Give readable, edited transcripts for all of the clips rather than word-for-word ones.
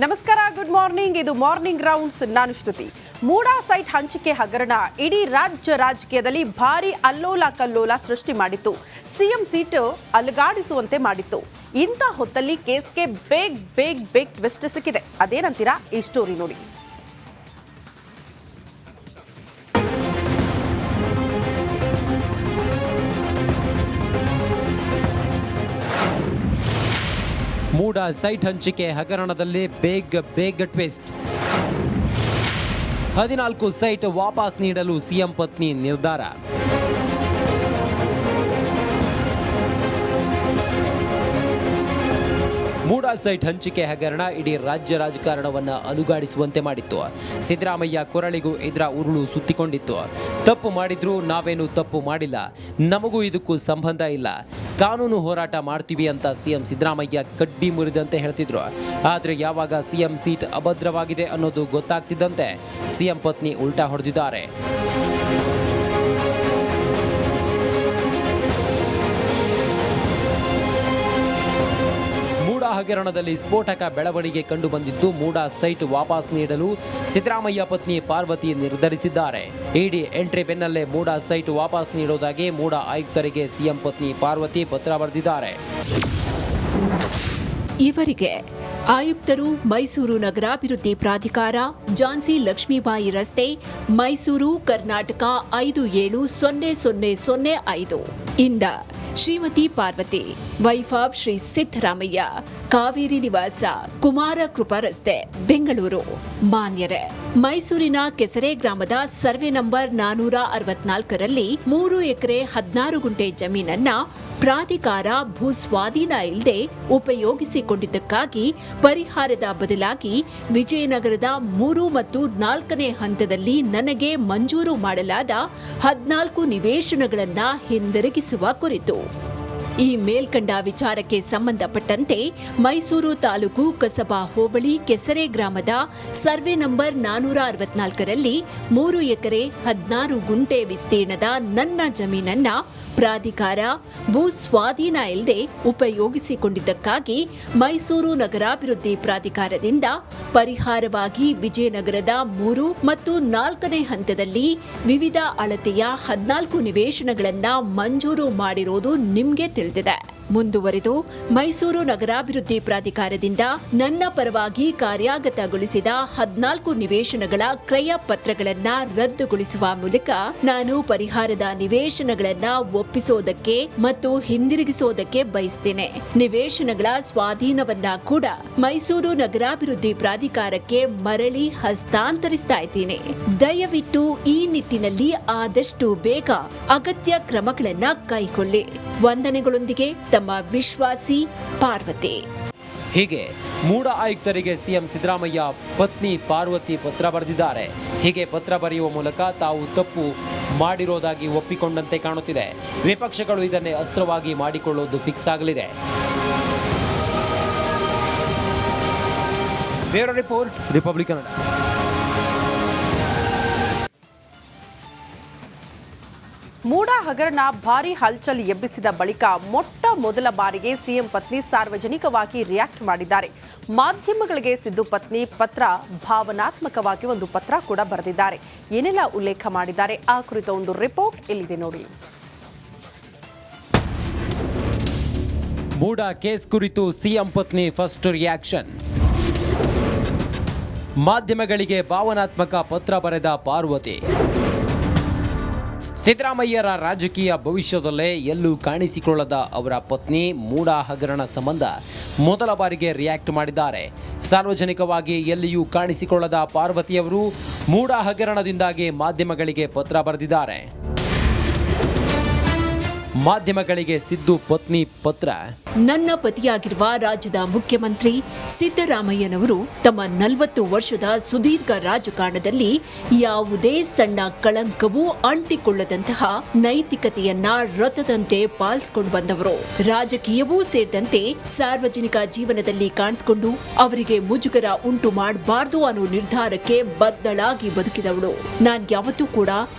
ನಮಸ್ಕಾರ, good morning. ಇದು morning rounds. ನಾನು ಶ್ರುತಿ. ಮೂಡಾ ಸೈಟ್ ಹಂಚಿಕೆ ಹಗರಣ ಇಡೀ ರಾಜ್ಯ ರಾಜಕೀಯದಲ್ಲಿ ಭಾರಿ ಅಲ್ಲೋಲ ಕಲ್ಲೋಲ ಸೃಷ್ಟಿ ಮಾಡಿತ್ತು. ಸಿಎಂ ಸೀಟು ಅಲುಗಾಡಿಸುವಂತೆ ಮಾಡಿತ್ತು. ಇಂಥ ಹೊತ್ತಲ್ಲಿ ಕೇಸ್ಗೆ ಬೇಗ್ ಟ್ವಿಸ್ಟ್ ಸಿಕ್ಕಿದೆ. ಅದೇನಂತೀರಾ? ಈ ಸ್ಟೋರಿ ನೋಡಿ. ಮೂಡಾ ಸೈಟ್ ಹಂಚಿಕೆ ಹಗರಣದಲ್ಲಿ ಬೇಗ್ ಟ್ವಿಸ್ಟ್. 14 ಸೈಟ್ ವಾಪಸ್ ನೀಡಲು ಸಿಎಂ ಪತ್ನಿ ನಿರ್ಧಾರ. ಮೂಡಾ ಸೈಟ್ ಹಂಚಿಕೆ ಹಗರಣ ಇಡೀ ರಾಜ್ಯ ರಾಜಕಾರಣವನ್ನು ಅಲುಗಾಡಿಸುವಂತೆ ಮಾಡಿತ್ತು. ಸಿದ್ದರಾಮಯ್ಯ ಕೊರಳಿಗೂ ಇದರ ಉರುಳು ಸುತ್ತಿಕೊಂಡಿತ್ತು. ತಪ್ಪು ಮಾಡಿದ್ರು ನಾವೇನು ತಪ್ಪು ಮಾಡಿಲ್ಲ, ನಮಗೂ ಇದಕ್ಕೂ ಸಂಬಂಧ ಇಲ್ಲ, ಕಾನೂನು ಹೋರಾಟ ಮಾಡ್ತೀವಿ ಅಂತ ಸಿಎಂ ಸಿದ್ದರಾಮಯ್ಯ ಕಡ್ಡಿ ಮುರಿದಂತೆ ಹೇಳ್ತಿದ್ರು. ಆದರೆ ಯಾವಾಗ ಸಿಎಂ ಸೀಟ್ ಅಭದ್ರವಾಗಿದೆ ಅನ್ನೋದು ಗೊತ್ತಾಗ್ತಿದ್ದಂತೆ ಸಿಎಂ ಪತ್ನಿ ಉಲ್ಟಾ ಹೊಡೆದಿದ್ದಾರೆ. ಮೂಡಾ ಹಗರಣದಲ್ಲಿ ಸ್ಫೋಟಕ ಬೆಳವಣಿಗೆ ಕಂಡು ಬಂದಿದ್ದು, ಮೂಡಾ ಸೈಟ್ ವಾಪಸ್ ನೀಡಲು ಸಿದ್ದರಾಮಯ್ಯ ಪತ್ನಿ ಪಾರ್ವತಿ ನಿರ್ಧರಿಸಿದ್ದಾರೆ. ಇಡಿ ಎಂಟ್ರಿ ಬೆನ್ನಲ್ಲೇ ಮೂಡಾ ಸೈಟ್ ವಾಪಸ್ ನೀಡುವುದಾಗಿ ಮೂಡಾ ಆಯುಕ್ತರಿಗೆ ಸಿಎಂ ಪತ್ನಿ ಪಾರ್ವತಿ ಪತ್ರ ಬರೆದಿದ್ದಾರೆ. ಇವರಿಗೆ ಆಯುಕ್ತರು ಮೈಸೂರು ನಗರಾಭಿವೃದ್ಧಿ ಪ್ರಾಧಿಕಾರ, ಝಾನ್ಸಿ ಲಕ್ಷ್ಮೀಬಾಯಿ ರಸ್ತೆ, ಮೈಸೂರು, ಕರ್ನಾಟಕ 570005 ಇಂದ ಶ್ರೀಮತಿ ಪಾರ್ವತಿ, ವೈಫ್ ಆಫ್ ಶ್ರೀ ಸಿದ್ದರಾಮಯ್ಯ, ಕಾವೇರಿ ನಿವಾಸ, ಕುಮಾರ ಕೃಪಾ ರಸ್ತೆ, ಬೆಂಗಳೂರು. ಮಾನ್ಯರೇ, ಮೈಸೂರಿನ ಕೆಸರೆ ಗ್ರಾಮದ ಸರ್ವೆ ನಂಬರ್ 464ರಲ್ಲಿ 3 ಎಕರೆ 16 ಗುಂಟೆ ಜಮೀನನ್ನ ಪ್ರಾಧಿಕಾರ ಭೂ ಸ್ವಾಧೀನ ಇಲ್ಲದೆ ಉಪಯೋಗಿಸಿಕೊಂಡಿದ್ದಕ್ಕಾಗಿ ಪರಿಹಾರದ ಬದಲಾಗಿ ವಿಜಯನಗರದ 3 ಮತ್ತು 4ನೇ ಹಂತದಲ್ಲಿ ನನಗೆ ಮಂಜೂರು ಮಾಡಲಾದ 14 ನಿವೇಶನಗಳನ್ನು ಹಿಂದಿರುಗಿಸುವ ಕುರಿತು ಈ ಮೇಲ್ಕಂಡ ವಿಚಾರಕ್ಕೆ ಸಂಬಂಧಪಟ್ಟಂತೆ ಮೈಸೂರು ತಾಲೂಕು ಕಸಬಾ ಹೋಬಳಿ ಕೆಸರೆ ಗ್ರಾಮದ ಸರ್ವೆ ನಂಬರ್ 464ರಲ್ಲಿ 3 ಎಕರೆ 16 ಗುಂಟೆ ವಿಸ್ತೀರ್ಣದ ನನ್ನ ಜಮೀನನ್ನ ಪ್ರಾಧಿಕಾರ ಭೂ ಸ್ವಾಧೀನ ಇಲ್ಲದೆ ಉಪಯೋಗಿಸಿಕೊಂಡಿದ್ದಕ್ಕಾಗಿ ಮೈಸೂರು ನಗರಾಭಿವೃದ್ಧಿ ಪ್ರಾಧಿಕಾರದಿಂದ ಪರಿಹಾರವಾಗಿ ವಿಜಯನಗರದ 3 ಮತ್ತು 4ನೇ ಹಂತದಲ್ಲಿ ವಿವಿಧ ಅಳತೆಯ 14 ನಿವೇಶನಗಳನ್ನು ಮಂಜೂರು ಮಾಡಿರುವುದು ನಿಮಗೆ ತಿಳಿದಿದೆ. ಮುಂದುವರೆದು ಮೈಸೂರು ನಗರಾಭಿವೃದ್ಧಿ ಪ್ರಾಧಿಕಾರದಿಂದ ನನ್ನ ಪರವಾಗಿ ಕಾರ್ಯಗತಗೊಳಿಸಿದ 14 ನಿವೇಶನಗಳ ಕ್ರಯ ಪತ್ರಗಳನ್ನು ರದ್ದುಗೊಳಿಸುವ ಮೂಲಕ ನಾನು ಪರಿಹಾರದ ನಿವೇಶನಗಳನ್ನು ಒಪ್ಪಿಸೋದಕ್ಕೆ ಮತ್ತು ಹಿಂದಿರುಗಿಸೋದಕ್ಕೆ ಬಯಸ್ತೇನೆ. ನಿವೇಶನಗಳ ಸ್ವಾಧೀನವನ್ನ ಕೂಡ ಮೈಸೂರು ನಗರಾಭಿವೃದ್ಧಿ ಪ್ರಾಧಿಕಾರಕ್ಕೆ ಮರಳಿ ಹಸ್ತಾಂತರಿಸ್ತಾ ಇದ್ದೀನಿ. ದಯವಿಟ್ಟು ಈ ನಿಟ್ಟಿನಲ್ಲಿ ಆದಷ್ಟು ಬೇಗ ಅಗತ್ಯ ಕ್ರಮಗಳನ್ನ ಕೈಗೊಳ್ಳಿ. ವಂದನೆಗಳೊಂದಿಗೆ ತಮ್ಮ ವಿಶ್ವಾಸಿ ಪಾರ್ವತಿ. ಹೀಗೆ ಮೂಡಾ ಆಯುಕ್ತರಿಗೆ ಸಿಎಂ ಸಿದ್ದರಾಮಯ್ಯ ಪತ್ನಿ ಪಾರ್ವತಿ ಪತ್ರ ಬರೆದಿದ್ದಾರೆ. ಹೀಗೆ ಪತ್ರ ಬರೆಯುವ ಮೂಲಕ ತಾವು ತಪ್ಪು ಮಾಡಿರೋದಾಗಿ ಒಪ್ಪಿಕೊಂಡಂತೆ ಕಾಣುತ್ತಿದೆ. ವಿಪಕ್ಷಗಳು ಇದನ್ನೇ ಅಸ್ತ್ರವಾಗಿ ಮಾಡಿಕೊಳ್ಳುವುದು ಫಿಕ್ಸ್ ಆಗಲಿದೆ. Bureau report, Republic Kannada. MUDA ಹಗರಣ ಭಾರಿ ಹಲ್ಚಲ್ ಎಬ್ಬಿಸಿದ ಬಳಿಕ ಮೊಟ್ಟ ಮೊದಲ ಬಾರಿಗೆ ಸಿಎಂ ಪತ್ನಿ ಸಾರ್ವಜನಿಕವಾಗಿ ರಿಯಾಕ್ಟ್ ಮಾಡಿದ್ದಾರೆ. ಮಾಧ್ಯಮಗಳಿಗೆ ಸಿದ್ದು ಪತ್ನಿ ಪತ್ರ ಭಾವನಾತ್ಮಕವಾಗಿ ಒಂದು ಪತ್ರ ಕೂಡ ಬರೆದಿದ್ದಾರೆ. ಏನೆಲ್ಲ ಉಲ್ಲೇಖ ಮಾಡಿದ್ದಾರೆ ಆ ಕುರಿತ ಒಂದು ರಿಪೋರ್ಟ್ ಇಲ್ಲಿದೆ ನೋಡಿ. ಮೂಡಾ ಕೇಸ್ ಕುರಿತು ಸಿಎಂ ಪತ್ನಿ ಫಸ್ಟ್ ರಿಯಾಕ್ಷನ್. ಮಾಧ್ಯಮಗಳಿಗೆ ಭಾವನಾತ್ಮಕ ಪತ್ರ ಬರೆದ ಪಾರ್ವತಿ. ಸಿದ್ದರಾಮಯ್ಯರ ರಾಜಕೀಯ ಭವಿಷ್ಯದಲ್ಲೇ ಎಲ್ಲೂ ಕಾಣಿಸಿಕೊಳ್ಳದ ಅವರ ಪತ್ನಿ ಮೂಡಾ ಹಗರಣ ಸಂಬಂಧ ಮೊದಲ ಬಾರಿಗೆ ರಿಯಾಕ್ಟ್ ಮಾಡಿದ್ದಾರೆ. ಸಾರ್ವಜನಿಕವಾಗಿ ಎಲ್ಲಿಯೂ ಕಾಣಿಸಿಕೊಳ್ಳದ ಪಾರ್ವತಿಯವರು ಮೂಡಾ ಹಗರಣದಿಂದಾಗಿ ಮಾಧ್ಯಮಗಳಿಗೆ ಪತ್ರ ಬರೆದಿದ್ದಾರೆ. ಮಾಧ್ಯಮಗಳಿಗೆ ಸಿದ್ದು ಪತ್ನಿ ಪತ್ರ. ನನ್ನ ಪತಿಯಾಗಿರುವ ರಾಜ್ಯದ ಮುಖ್ಯಮಂತ್ರಿ ಸಿದ್ದರಾಮಯ್ಯನವರು ತಮ್ಮ 40 ವರ್ಷದ ಸುದೀರ್ಘ ರಾಜಕಾರಣದಲ್ಲಿ ಯಾವುದೇ ಸಣ್ಣ ಕಳಂಕವೂ ಅಂಟಿಕೊಳ್ಳದಂತಹ ನೈತಿಕತೆಯನ್ನ ರಥದಂತೆ ಪಾಲಿಸಿಕೊಂಡು ಬಂದವರು. ರಾಜಕೀಯವೂ ಸೇರಿದಂತೆ ಸಾರ್ವಜನಿಕ ಜೀವನದಲ್ಲಿ ಕಾಣಿಸಿಕೊಂಡು ಅವರಿಗೆ ಮುಜುಗರ ಉಂಟು ಮಾಡಬಾರದು ಅನ್ನೋ ನಿರ್ಧಾರಕ್ಕೆ ಬದ್ಧಳಾಗಿ ಬದುಕಿದವಳು. ನಾನ್ ಯಾವತ್ತೂ ಕೂಡ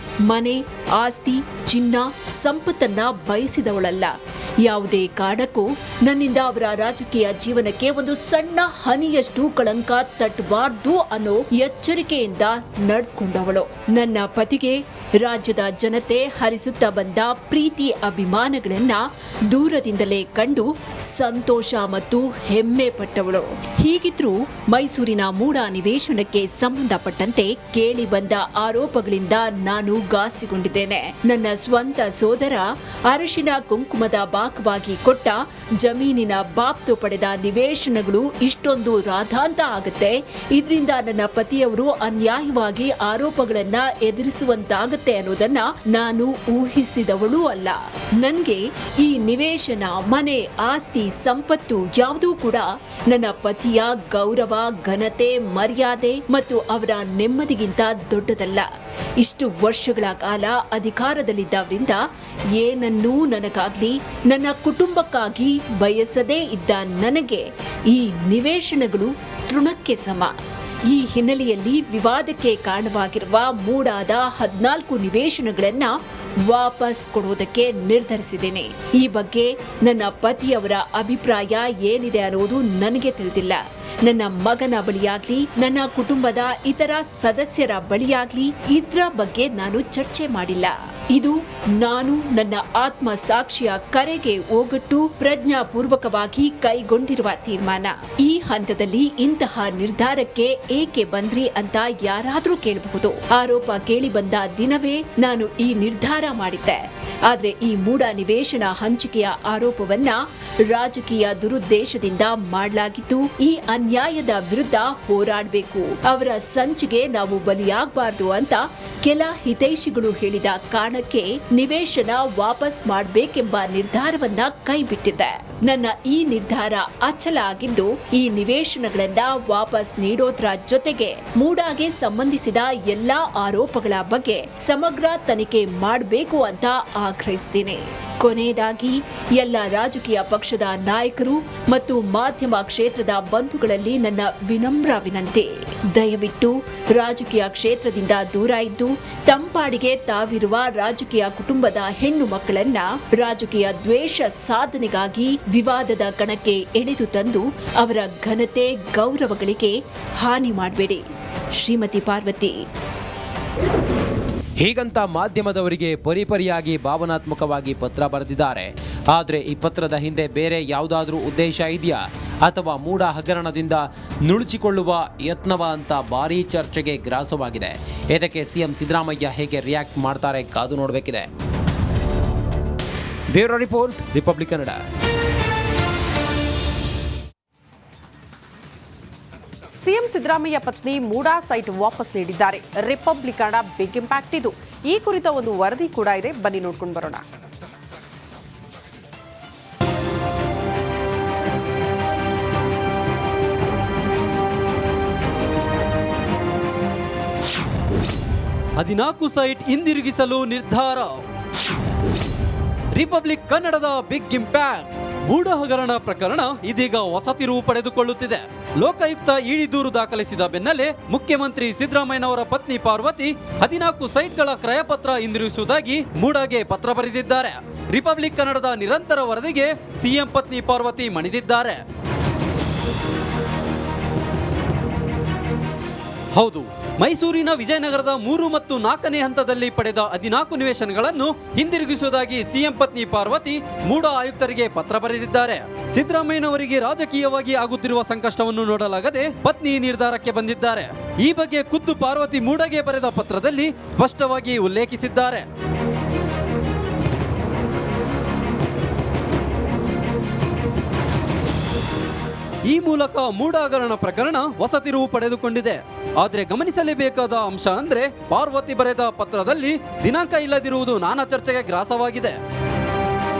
ಮನೆ, ಆಸ್ತಿ, ಚಿನ್ನ, ಸಂಪತ್ತನ್ನ ಬಯಸಿದವಳಲ್ಲ. ಯಾವುದೇ ಕಾರಣಕ್ಕೂ ನನ್ನಿಂದ ಅವರ ರಾಜಕೀಯ ಜೀವನಕ್ಕೆ ಒಂದು ಸಣ್ಣ ಹನಿಯಷ್ಟು ಕಳಂಕ ತಟ್ಟಬಾರ್ದು ಅನ್ನೋ ಎಚ್ಚರಿಕೆಯಿಂದ ನಡೆದುಕೊಂಡವಳು. ನನ್ನ ಪತಿಗೆ ರಾಜ್ಯದ ಜನತೆ ಹರಿಸುತ್ತಾ ಬಂದ ಪ್ರೀತಿ ಅಭಿಮಾನಗಳನ್ನ ದೂರದಿಂದಲೇ ಕಂಡು ಸಂತೋಷ ಮತ್ತು ಹೆಮ್ಮೆ ಪಟ್ಟವಳು. ಹೀಗಿದ್ರೂ ಮೈಸೂರಿನ ಮೂಡ ನಿವೇಶನಕ್ಕೆ ಸಂಬಂಧಪಟ್ಟಂತೆ ಕೇಳಿ ಬಂದ ಆರೋಪಗಳಿಂದ ನಾನು ಗಾಸಿಗೊಂಡಿದ್ದೇನೆ. ನನ್ನ ಸ್ವಂತ ಸೋದರ ಅರಿಶಿನ ಕುಂಕುಮದ ಭಾಗವಾಗಿ ಕೊಟ್ಟ ಜಮೀನಿನ ಬಾಬ್ತು ಪಡೆದ ನಿವೇಶನಗಳು ಇಷ್ಟೊಂದು ರಾಧಾಂತ ಆಗುತ್ತೆ, ಇದರಿಂದ ನನ್ನ ಪತಿಯವರು ಅನ್ಯಾಯವಾಗಿ ಆರೋಪಗಳನ್ನ ಎದುರಿಸುವಂತಾಗುತ್ತೆ ಅನ್ನೋದನ್ನ ನಾನು ಊಹಿಸಿದವಳೂ ಅಲ್ಲ. ನನ್ಗೆ ಈ ನಿವೇಶನ, ಮನೆ, ಆಸ್ತಿ, ಸಂಪತ್ತು ಯಾವುದೂ ಕೂಡ ನನ್ನ ಪತಿಯ ಗೌರವ, ಘನತೆ, ಮರ್ಯಾದೆ ಮತ್ತು ಅವರ ನೆಮ್ಮದಿಗಿಂತ ದೊಡ್ಡದಲ್ಲ. ಇಷ್ಟು ವರ್ಷಗಳ ಕಾಲ ಅಧಿಕಾರದಲ್ಲಿದ್ದವರಿಂದ ಏನನ್ನೂ ನನಗಾಗ್ಲಿ ನನ್ನ ಕುಟುಂಬಕ್ಕಾಗಿ ಬಯಸದೇ ಇದ್ದ ನನಗೆ ಈ ನಿವೇಶನಗಳು ತೃಣಕ್ಕೆ ಸಮ. ಈ ಹಿನ್ನೆಲೆಯಲ್ಲಿ ವಿವಾದಕ್ಕೆ ಕಾರಣವಾಗಿರುವ ಮೂಡಾದ 14 ನಿವೇಶನಗಳನ್ನ ವಾಪಸ್ ಕೊಡುವುದಕ್ಕೆ ನಿರ್ಧರಿಸಿದ್ದೇನೆ. ಈ ಬಗ್ಗೆ ನನ್ನ ಪತಿಯವರ ಅಭಿಪ್ರಾಯ ಏನಿದೆ ಅನ್ನೋದು ನನಗೆ ತಿಳಿದಿಲ್ಲ. ನನ್ನ ಮಗನ ಬಳಿಯಾಗ್ಲಿ, ನನ್ನ ಕುಟುಂಬದ ಇತರ ಸದಸ್ಯರ ಬಳಿಯಾಗ್ಲಿ ಇದ್ರ ಬಗ್ಗೆ ನಾನು ಚರ್ಚೆ ಮಾಡಿಲ್ಲ. ಇದು ನಾನು ನನ್ನ ಆತ್ಮ ಸಾಕ್ಷಿಯ ಕರೆಗೆ ಓಗೊಟ್ಟು ಪ್ರಜ್ಞಾಪೂರ್ವಕವಾಗಿ ಕೈಗೊಂಡಿರುವ ತೀರ್ಮಾನ. ಈ ಹಂತದಲ್ಲಿ ಇಂತಹ ನಿರ್ಧಾರಕ್ಕೆ ಏಕೆ ಬಂದ್ರಿ ಅಂತ ಯಾರಾದ್ರೂ ಕೇಳಬಹುದು. ಆರೋಪ ಕೇಳಿ ಬಂದ ದಿನವೇ ನಾನು ಈ ನಿರ್ಧಾರ ಮಾಡಿದ್ದೆ. ಆದ್ರೆ ಈ ಮೂಡ ನಿವೇಶನ ಹಂಚಿಕೆಯ ಆರೋಪವನ್ನ ರಾಜಕೀಯ ದುರುದ್ದೇಶದಿಂದ ಮಾಡಲಾಗಿದ್ದು, ಈ ಅನ್ಯಾಯದ ವಿರುದ್ಧ ಹೋರಾಡಬೇಕು, ಅವರ ಸಂಚಿಗೆ ನಾವು ಬಲಿಯಾಗಬಾರ್ದು ಅಂತ ಕೆಲ ಹಿತೈಷಿಗಳು ಹೇಳಿದ ಕಾರಣಕ್ಕೆ ನಿವೇಶನ ವಾಪಸ್ ಮಾಡಬೇಕೆಂಬ ನಿರ್ಧಾರವನ್ನ ಕೈಬಿಟ್ಟಿದ್ದೆ. ನನ್ನ ಈ ನಿರ್ಧಾರ ಅಚಲ ಆಗಿದ್ದು, ಈ ನಿವೇಶನಗಳನ್ನ ವಾಪಸ್ ನೀಡೋದ್ರ ಜೊತೆಗೆ ಮೂಡಾಗೆ ಸಂಬಂಧಿಸಿದ ಎಲ್ಲಾ ಆರೋಪಗಳ ಬಗ್ಗೆ ಸಮಗ್ರ ತನಿಖೆ ಮಾಡಬೇಕು ಅಂತ ಆಗ್ರಹಿಸ್ತೀನಿ. ಕೊನೆಯದಾಗಿ ಎಲ್ಲ ರಾಜಕೀಯ ಪಕ್ಷದ ನಾಯಕರು ಮತ್ತು ಮಾಧ್ಯಮ ಕ್ಷೇತ್ರದ ಬಂಧುಗಳಲ್ಲಿ ನನ್ನ ವಿನಮ್ರ ವಿನಂತಿ, ದಯವಿಟ್ಟು ರಾಜಕೀಯ ಕ್ಷೇತ್ರದಿಂದ ದೂರ ಇದ್ದು ತಂಪಾಡಿಗೆ ತಾವಿರುವ ರಾಜಕೀಯ ಕುಟುಂಬದ ಹೆಣ್ಣು ಮಕ್ಕಳನ್ನ ರಾಜಕೀಯ ದ್ವೇಷ ಸಾಧನೆಗಾಗಿ ವಿವಾದದ ಕಣಕ್ಕೆ ಎಳೆದು ತಂದು ಅವರ ಘನತೆ, ಗೌರವಗಳಿಗೆ ಹಾನಿ ಮಾಡಬೇಡಿ. ಶ್ರೀಮತಿ ಪಾರ್ವತಿ. ಹೀಗಂತ ಮಾಧ್ಯಮದವರಿಗೆ ಪರಿಪರಿಯಾಗಿ ಭಾವನಾತ್ಮಕವಾಗಿ ಪತ್ರ ಬರೆದಿದ್ದಾರೆ. ಆದರೆ ಈ ಪತ್ರದ ಹಿಂದೆ ಬೇರೆ ಯಾವುದಾದ್ರೂ ಉದ್ದೇಶ ಇದೆಯಾ ಅಥವಾ ಮೂಡ ಹಗರಣದಿಂದ ನುಣುಚಿಕೊಳ್ಳುವ ಯತ್ನವ ಅಂತ ಭಾರೀ ಚರ್ಚೆಗೆ ಗ್ರಾಸವಾಗಿದೆ. ಇದಕ್ಕೆ ಸಿಎಂ ಸಿದ್ದರಾಮಯ್ಯ ಹೇಗೆ ರಿಯಾಕ್ಟ್ ಮಾಡ್ತಾರೆ ಕಾದು ನೋಡಬೇಕಿದೆ. Bureau report, Republic Kannada. CM Siddaramaiah ಪತ್ನಿ ಮೂಡಾ ಸೈಟ್ ವಾಪಸ್ ನೀಡಿದ್ದಾರೆ. ರಿಪಬ್ಲಿಕ್ ಕನ್ನಡ ಬಿಗ್ ಇಂಪ್ಯಾಕ್ಟ್ ಇದು. ಈ ಕುರಿತ ಒಂದು ವರದಿ ಕೂಡ ಇದೆ, ಬನ್ನಿ ನೋಡ್ಕೊಂಡು ಬರೋಣ. ಹದಿನಾಲ್ಕು ಸೈಟ್ ಹಿಂದಿರುಗಿಸಲು ನಿರ್ಧಾರ. ರಿಪಬ್ಲಿಕ್ ಕನ್ನಡದ ಬಿಗ್ ಇಂಪ್ಯಾಕ್ಟ್. ಮೂಡ ಹಗರಣ ಪ್ರಕರಣ ಇದೀಗ ಹೊಸ ತಿರುವು ಪಡೆದುಕೊಳ್ಳುತ್ತಿದೆ. ಲೋಕಾಯುಕ್ತ ಇಡಿ ದೂರು ದಾಖಲಿಸಿದ ಬೆನ್ನಲ್ಲೇ ಮುಖ್ಯಮಂತ್ರಿ ಸಿದ್ದರಾಮಯ್ಯನವರ ಪತ್ನಿ ಪಾರ್ವತಿ 14 ಸೈಟ್ಗಳ ಕ್ರಯಪತ್ರ ಹಿಂದಿರುಗಿಸುವುದಾಗಿ ಮೂಡಾಗೆ ಪತ್ರ ಬರೆದಿದ್ದಾರೆ. ರಿಪಬ್ಲಿಕ್ ಕನ್ನಡದ ನಿರಂತರ ವರದಿಗೆ ಸಿಎಂ ಪತ್ನಿ ಪಾರ್ವತಿ ಮಣಿದಿದ್ದಾರೆ. ಹೌದು, ಮೈಸೂರಿನ ವಿಜಯನಗರದ 3 ಮತ್ತು 4ನೇ ಹಂತದಲ್ಲಿ ಪಡೆದ 14 ನಿವೇಶನಗಳನ್ನು ಹಿಂದಿರುಗಿಸುವುದಾಗಿ ಸಿಎಂ ಪತ್ನಿ ಪಾರ್ವತಿ ಮೂಡ ಆಯುಕ್ತರಿಗೆ ಪತ್ರ ಬರೆದಿದ್ದಾರೆ. ಸಿದ್ದರಾಮಯ್ಯನವರಿಗೆ ರಾಜಕೀಯವಾಗಿ ಆಗುತ್ತಿರುವ ಸಂಕಷ್ಟವನ್ನು ನೋಡಲಾಗದೆ ಪತ್ನಿ ನಿರ್ಧಾರಕ್ಕೆ ಬಂದಿದ್ದಾರೆ. ಈ ಬಗ್ಗೆ ಖುದ್ದು ಪಾರ್ವತಿ ಮೂಡಗೆ ಬರೆದ ಪತ್ರದಲ್ಲಿ ಸ್ಪಷ್ಟವಾಗಿ ಉಲ್ಲೇಖಿಸಿದ್ದಾರೆ. ಈ ಮೂಲಕ ಮೂಡ ಹಗರಣ ಪ್ರಕರಣ ಹೊಸ ತಿರುವು ಪಡೆದುಕೊಂಡಿದೆ. ಆದರೆ ಗಮನಿಸಲೇಬೇಕಾದ ಅಂಶ ಅಂದ್ರೆ ಪಾರ್ವತಿ ಬರೆದ ಪತ್ರದಲ್ಲಿ ದಿನಾಂಕ ಇಲ್ಲದಿರುವುದು ನಾನಾ ಚರ್ಚೆಗೆ ಗ್ರಾಸವಾಗಿದೆ.